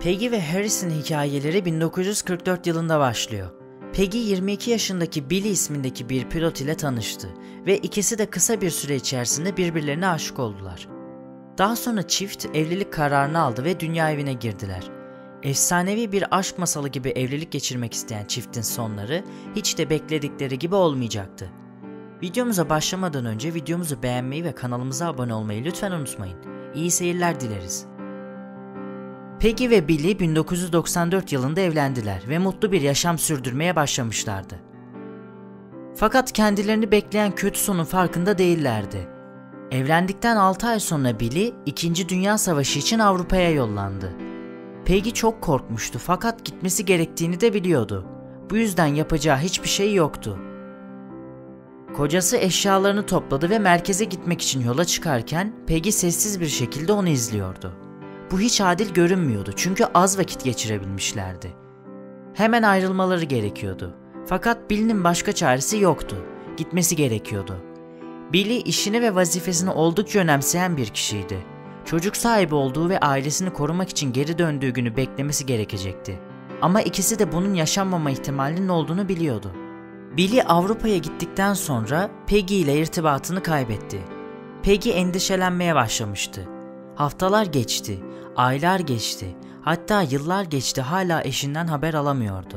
Peggy ve Harris'in hikayeleri 1944 yılında başlıyor. Peggy 22 yaşındaki Billy ismindeki bir pilot ile tanıştı ve ikisi de kısa bir süre içerisinde birbirlerine aşık oldular. Daha sonra çift evlilik kararını aldı ve dünya evine girdiler. Efsanevi bir aşk masalı gibi evlilik geçirmek isteyen çiftin sonları hiç de bekledikleri gibi olmayacaktı. Videomuza başlamadan önce videomuzu beğenmeyi ve kanalımıza abone olmayı lütfen unutmayın. İyi seyirler dileriz. Peggy ve Billy 1994 yılında evlendiler ve mutlu bir yaşam sürdürmeye başlamışlardı. Fakat kendilerini bekleyen kötü sonun farkında değillerdi. Evlendikten 6 ay sonra Billy, 2. Dünya Savaşı için Avrupa'ya yollandı. Peggy çok korkmuştu fakat gitmesi gerektiğini de biliyordu. Bu yüzden yapacağı hiçbir şey yoktu. Kocası eşyalarını topladı ve merkeze gitmek için yola çıkarken Peggy sessiz bir şekilde onu izliyordu. Bu hiç adil görünmüyordu çünkü az vakit geçirebilmişlerdi. Hemen ayrılmaları gerekiyordu. Fakat Billy'nin başka çaresi yoktu. Gitmesi gerekiyordu. Billy işini ve vazifesini oldukça önemseyen bir kişiydi. Çocuk sahibi olduğu ve ailesini korumak için geri döndüğü günü beklemesi gerekecekti. Ama ikisi de bunun yaşanmama ihtimalinin olduğunu biliyordu. Billy Avrupa'ya gittikten sonra Peggy ile irtibatını kaybetti. Peggy endişelenmeye başlamıştı. Haftalar geçti, aylar geçti, hatta yıllar geçti, hala eşinden haber alamıyordu.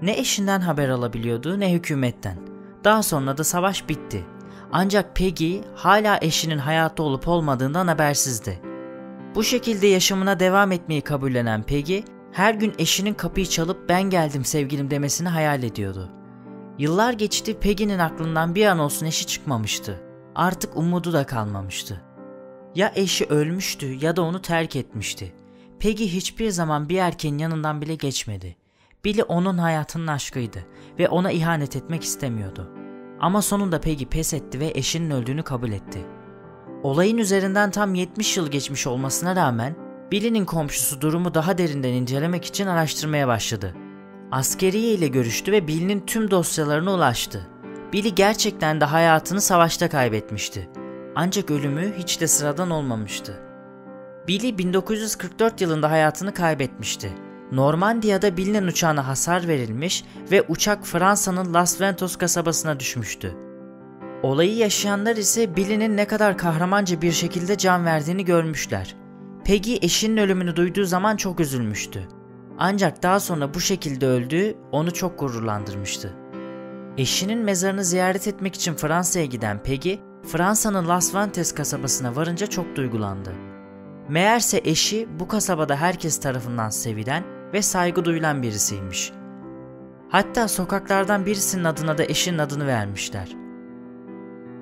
Ne eşinden haber alabiliyordu ne hükümetten. Daha sonra da savaş bitti. Ancak Peggy hala eşinin hayatta olup olmadığından habersizdi. Bu şekilde yaşamına devam etmeyi kabullenen Peggy, her gün eşinin kapıyı çalıp "Ben geldim sevgilim" demesini hayal ediyordu. Yıllar geçti, Peggy'nin aklından bir an olsun eşi çıkmamıştı. Artık umudu da kalmamıştı. Ya eşi ölmüştü ya da onu terk etmişti. Peggy hiçbir zaman bir erkeğin yanından bile geçmedi. Billy onun hayatının aşkıydı ve ona ihanet etmek istemiyordu. Ama sonunda Peggy pes etti ve eşinin öldüğünü kabul etti. Olayın üzerinden tam 70 yıl geçmiş olmasına rağmen Billy'nin komşusu durumu daha derinden incelemek için araştırmaya başladı. Askeriye ile görüştü ve Billy'nin tüm dosyalarına ulaştı. Billy gerçekten de hayatını savaşta kaybetmişti. Ancak ölümü hiç de sıradan olmamıştı. Billy 1944 yılında hayatını kaybetmişti. Normandiya'da Billy'nin uçağına hasar verilmiş ve uçak Fransa'nın Las Ventos kasabasına düşmüştü. Olayı yaşayanlar ise Billy'nin ne kadar kahramanca bir şekilde can verdiğini görmüşler. Peggy eşinin ölümünü duyduğu zaman çok üzülmüştü. Ancak daha sonra bu şekilde öldüğü onu çok gururlandırmıştı. Eşinin mezarını ziyaret etmek için Fransa'ya giden Peggy, Fransa'nın Las Ventos kasabasına varınca çok duygulandı. Meğerse eşi bu kasabada herkes tarafından sevilen ve saygı duyulan birisiymiş. Hatta sokaklardan birisinin adına da eşinin adını vermişler.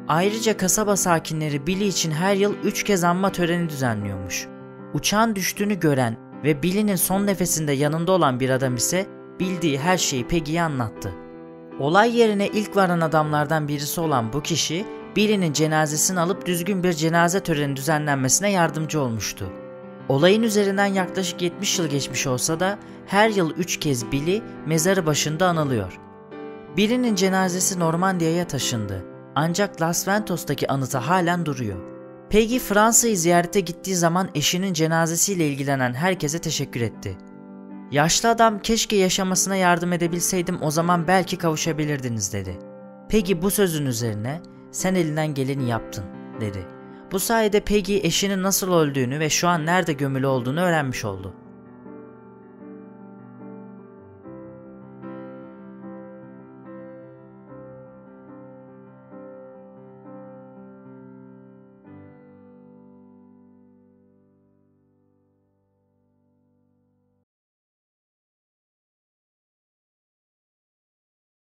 Ayrıca kasaba sakinleri Billy için her yıl 3 kez anma töreni düzenliyormuş. Uçağın düştüğünü gören ve Billy'nin son nefesinde yanında olan bir adam ise bildiği her şeyi Peggy'ye anlattı. Olay yerine ilk varan adamlardan birisi olan bu kişi, Billy'nin cenazesini alıp düzgün bir cenaze töreni düzenlenmesine yardımcı olmuştu. Olayın üzerinden yaklaşık 70 yıl geçmiş olsa da her yıl 3 kez Billy mezarı başında anılıyor. Billy'nin cenazesi Normandiya'ya taşındı. Ancak Las Ventos'taki anıtı halen duruyor. Peggy Fransa'yı ziyarete gittiği zaman eşinin cenazesiyle ilgilenen herkese teşekkür etti. Yaşlı adam "Keşke yaşamasına yardım edebilseydim, o zaman belki kavuşabilirdiniz" dedi. Peggy bu sözün üzerine "Sen elinden geleni yaptın" dedi. Bu sayede Peggy eşinin nasıl öldüğünü ve şu an nerede gömülü olduğunu öğrenmiş oldu.